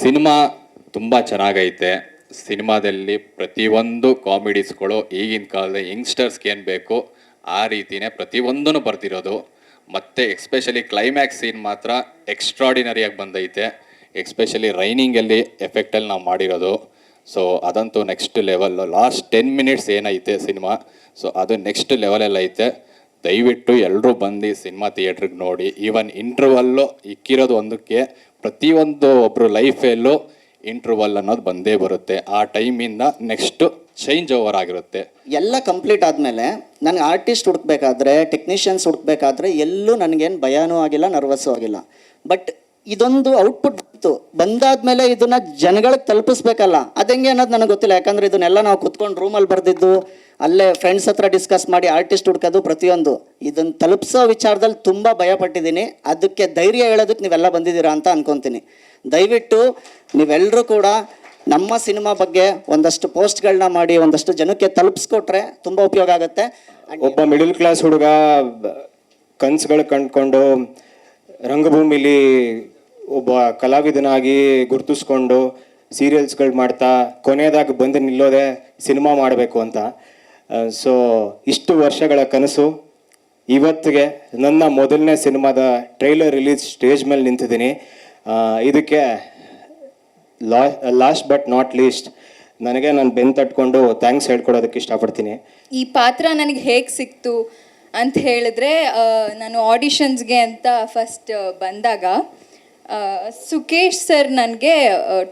Cinema ತುಂಬ ಚೆನ್ನಾಗೈತೆ. ಸಿನಿಮಾದಲ್ಲಿ ಪ್ರತಿಯೊಂದು ಕಾಮಿಡೀಸ್ಗಳು ಈಗಿನ ಕಾಲದ ಯಂಗ್ಸ್ಟರ್ಸ್ಗೆ ಏನು ಬೇಕು ಆ ರೀತಿಯೇ ಪ್ರತಿಯೊಂದೂ ಬರ್ತಿರೋದು. ಮತ್ತು ಎಕ್ಸ್ಪೆಷಲಿ ಕ್ಲೈಮ್ಯಾಕ್ಸ್ ಸೀನ್ ಮಾತ್ರ ಎಕ್ಸ್ಟ್ರಾಡಿನರಿಯಾಗಿ ಬಂದೈತೆ. ಎಕ್ಸ್ಪೆಷಲಿ ರೈನಿಂಗಲ್ಲಿ ಎಫೆಕ್ಟಲ್ಲಿ ನಾವು ಮಾಡಿರೋದು. ಸೊ ಅದಂತೂ ನೆಕ್ಸ್ಟ್ ಲೆವೆಲ್ಲು. ಲಾಸ್ಟ್ 10 ಮಿನಿಟ್ಸ್ ಏನೈತೆ ಸಿನಿಮಾ, ಸೊ ಅದು ನೆಕ್ಸ್ಟ್ ಲೆವೆಲಲ್ಲಿ ಐತೆ. ದಯವಿಟ್ಟು ಎಲ್ಲರೂ ಬಂದು ಸಿನಿಮಾ ಥಿಯೇಟ್ರಿಗೆ ನೋಡಿ. ಈವನ್ ಇಂಟರ್ವಲ್ಲು ಇಕ್ಕಿರೋದು ಒಂದಕ್ಕೆ, ಪ್ರತಿಯೊಂದು ಒಬ್ಬರು ಲೈಫಲ್ಲೂ ಇಂಟರ್ವಲ್ ಅನ್ನೋದು ಬಂದೇ ಬರುತ್ತೆ. ಆ ಟೈಮಿಂದ ನೆಕ್ಸ್ಟು ಚೇಂಜ್ ಓವರ್ ಆಗಿರುತ್ತೆ. ಎಲ್ಲ ಕಂಪ್ಲೀಟ್ ಆದಮೇಲೆ ನನಗೆ ಆರ್ಟಿಸ್ಟ್ ಹುಡುಕ್ಬೇಕಾದ್ರೆ, ಟೆಕ್ನಿಷಿಯನ್ಸ್ ಹುಡುಕ್ಬೇಕಾದ್ರೆ ಎಲ್ಲೂ ನನಗೇನು ಭಯನೂ ಆಗಿಲ್ಲ, ನರ್ವಸ್ಸು ಆಗಿಲ್ಲ. ಬಟ್ ಇದೊಂದು ಔಟ್ಪುಟ್ ಬಂದಾದ್ಮೇಲೆ ಇದನ್ನ ಜನಗಳಿಗೆ ತಲುಪಿಸ್ಬೇಕಲ್ಲ, ಅದೆಂಗೆ ಅನ್ನೋದು ನನಗೆ ಗೊತ್ತಿಲ್ಲ. ಯಾಕಂದರೆ ಇದನ್ನೆಲ್ಲ ನಾವು ಕುತ್ಕೊಂಡು ರೂಮಲ್ಲಿ ಬರೆದಿದ್ದು, ಅಲ್ಲೇ ಫ್ರೆಂಡ್ಸ್ ಹತ್ರ ಡಿಸ್ಕಸ್ ಮಾಡಿ ಆರ್ಟಿಸ್ಟ್ ಹುಡ್ಕೋದು ಪ್ರತಿಯೊಂದು, ಇದನ್ನು ತಲುಪಿಸೋ ವಿಚಾರದಲ್ಲಿ ತುಂಬ ಭಯಪಟ್ಟಿದ್ದೀನಿ. ಅದಕ್ಕೆ ಧೈರ್ಯ ಹೇಳೋದಕ್ಕೆ ನೀವೆಲ್ಲ ಬಂದಿದ್ದೀರಾ ಅಂತ ಅನ್ಕೊತೀನಿ. ದಯವಿಟ್ಟು ನೀವೆಲ್ಲರೂ ಕೂಡ ನಮ್ಮ ಸಿನಿಮಾ ಬಗ್ಗೆ ಒಂದಷ್ಟು ಪೋಸ್ಟ್ಗಳನ್ನ ಮಾಡಿ ಒಂದಷ್ಟು ಜನಕ್ಕೆ ತಲುಪಿಸ್ಕೊಟ್ರೆ ತುಂಬ ಉಪಯೋಗ ಆಗುತ್ತೆ. ಒಬ್ಬ ಮಿಡಲ್ ಕ್ಲಾಸ್ ಹುಡುಗ ಕನಸುಗಳು ಕಂಡುಕೊಂಡು ರಂಗಭೂಮಿಲಿ ಒಬ್ಬ ಕಲಾವಿದನಾಗಿ ಗುರುತಿಸ್ಕೊಂಡು ಸೀರಿಯಲ್ಸ್ಗಳು ಮಾಡ್ತಾ ಕೊನೆಯದಾಗಿ ಬಂದು ನಿಲ್ಲೋದೆ ಸಿನಿಮಾ ಮಾಡಬೇಕು ಅಂತ. ಸೊ ಇಷ್ಟು ವರ್ಷಗಳ ಕನಸು ಇವತ್ತಿಗೆ ನನ್ನ ಮೊದಲನೇ ಸಿನಿಮಾದ ಟ್ರೈಲರ್ ರಿಲೀಸ್ ಸ್ಟೇಜ್ ಮೇಲೆ ನಿಂತಿದ್ದೀನಿ. ಇದಕ್ಕೆ ಲಾಸ್ಟ್ ಬಟ್ ನಾಟ್ ಲೀಸ್ಟ್ ನನಗೆ ನಾನು ಬೆನ್ನು ತಟ್ಕೊಂಡು ಥ್ಯಾಂಕ್ಸ್ ಹೇಳ್ಕೊಡೋದಕ್ಕೆ ಇಷ್ಟಪಡ್ತೀನಿ. ಈ ಪಾತ್ರ ನನಗೆ ಹೇಗೆ ಸಿಕ್ತು ಅಂತ ಹೇಳಿದ್ರೆ, ನಾನು ಆಡಿಷನ್ಸ್ಗೆ ಅಂತ ಫಸ್ಟ್ ಬಂದಾಗ ಸುಕೇಶ್ ಸರ್ ನನಗೆ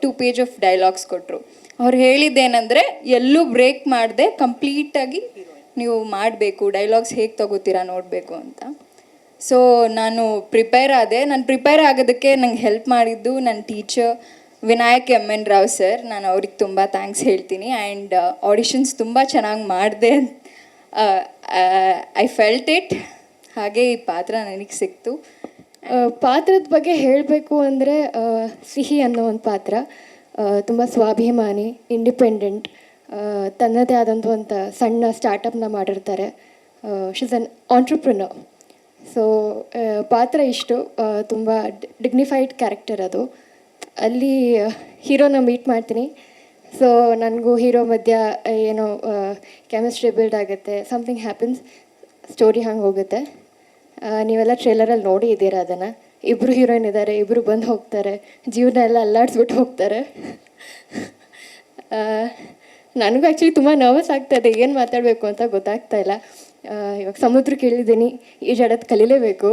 2 ಪೇಜ್ ಆಫ್ ಡೈಲಾಗ್ಸ್ ಕೊಟ್ಟರು. ಅವ್ರು ಹೇಳಿದ್ದೇನೆಂದರೆ, ಎಲ್ಲೂ ಬ್ರೇಕ್ ಮಾಡದೆ ಕಂಪ್ಲೀಟಾಗಿ ನೀವು ಮಾಡಬೇಕು, ಡೈಲಾಗ್ಸ್ ಹೇಗೆ ತಗೋತೀರಾ ನೋಡಬೇಕು ಅಂತ. ಸೊ ನಾನು ಪ್ರಿಪೇರ್ ಆದೆ. ನಾನು ಪ್ರಿಪೇರ್ ಆಗೋದಕ್ಕೆ ನಂಗೆ ಹೆಲ್ಪ್ ಮಾಡಿದ್ದು ನನ್ನ teacher Vinayak MN Rao sir. ನಾನು ಅವ್ರಿಗೆ ತುಂಬ ಥ್ಯಾಂಕ್ಸ್ ಹೇಳ್ತೀನಿ. ಆ್ಯಂಡ್ ಆಡಿಷನ್ಸ್ ತುಂಬ ಚೆನ್ನಾಗಿ ಮಾಡಿದೆ. I felt it. ಹಾಗೆ ಈ ಪಾತ್ರ ನನಗೆ ಸಿಕ್ತು. ಪಾತ್ರದ ಬಗ್ಗೆ ಹೇಳಬೇಕು ಅಂದರೆ, ಸಿಹಿ ಅನ್ನೋ ಒಂದು ಪಾತ್ರ ತುಂಬ ಸ್ವಾಭಿಮಾನಿ, ಇಂಡಿಪೆಂಡೆಂಟ್, ತನ್ನದೇ ಆದಂಥ ಒಂದು ಸಣ್ಣ ಸ್ಟಾರ್ಟಪ್ನ ಮಾಡಿರ್ತಾರೆ. ಶೀಸ್ ಅನ್ ಆಂಟ್ರಪ್ರಿನರ್. ಸೊ ಪಾತ್ರ ಇಷ್ಟು ತುಂಬ ಡಿಗ್ನಿಫೈಡ್ ಕ್ಯಾರೆಕ್ಟರ್ ಅದು. ಅಲ್ಲಿ ಹೀರೋನ ಮೀಟ್ ಮಾಡ್ತೀನಿ. ಸೊ ನನಗೂ ಹೀರೋ ಮಧ್ಯ ಏನೋ ಕೆಮಿಸ್ಟ್ರಿ ಬಿಲ್ಡ್ ಆಗುತ್ತೆ, ಸಮಥಿಂಗ್ ಹ್ಯಾಪನ್ಸ್, ಸ್ಟೋರಿ ಹಂಗೆ ಹೋಗುತ್ತೆ. ನೀವೆಲ್ಲ ಟ್ರೇಲರಲ್ಲಿ ನೋಡಿ ಇದ್ದೀರಾ ಅದನ್ನು. ಇಬ್ಬರು ಹೀರೋಯಿನ್ ಇದ್ದಾರೆ, ಇಬ್ಬರು ಬಂದು ಹೋಗ್ತಾರೆ, ಜೀವನ ಎಲ್ಲ ಅಲ್ಲಾಡಿಸ್ಬಿಟ್ಟು ಹೋಗ್ತಾರೆ. ನನಗೂ ಆ್ಯಕ್ಚುಲಿ ತುಂಬ ನರ್ವಸ್ ಆಗ್ತಾಯಿದೆ, ಏನು ಮಾತಾಡಬೇಕು ಅಂತ ಗೊತ್ತಾಗ್ತಾ ಇಲ್ಲ. ಇವಾಗ ಸಮುದ್ರಕ್ಕೆ ಇಳಿದ್ದೀನಿ, ಈಜಾಡೋದು ಕಲೀಲೇಬೇಕು.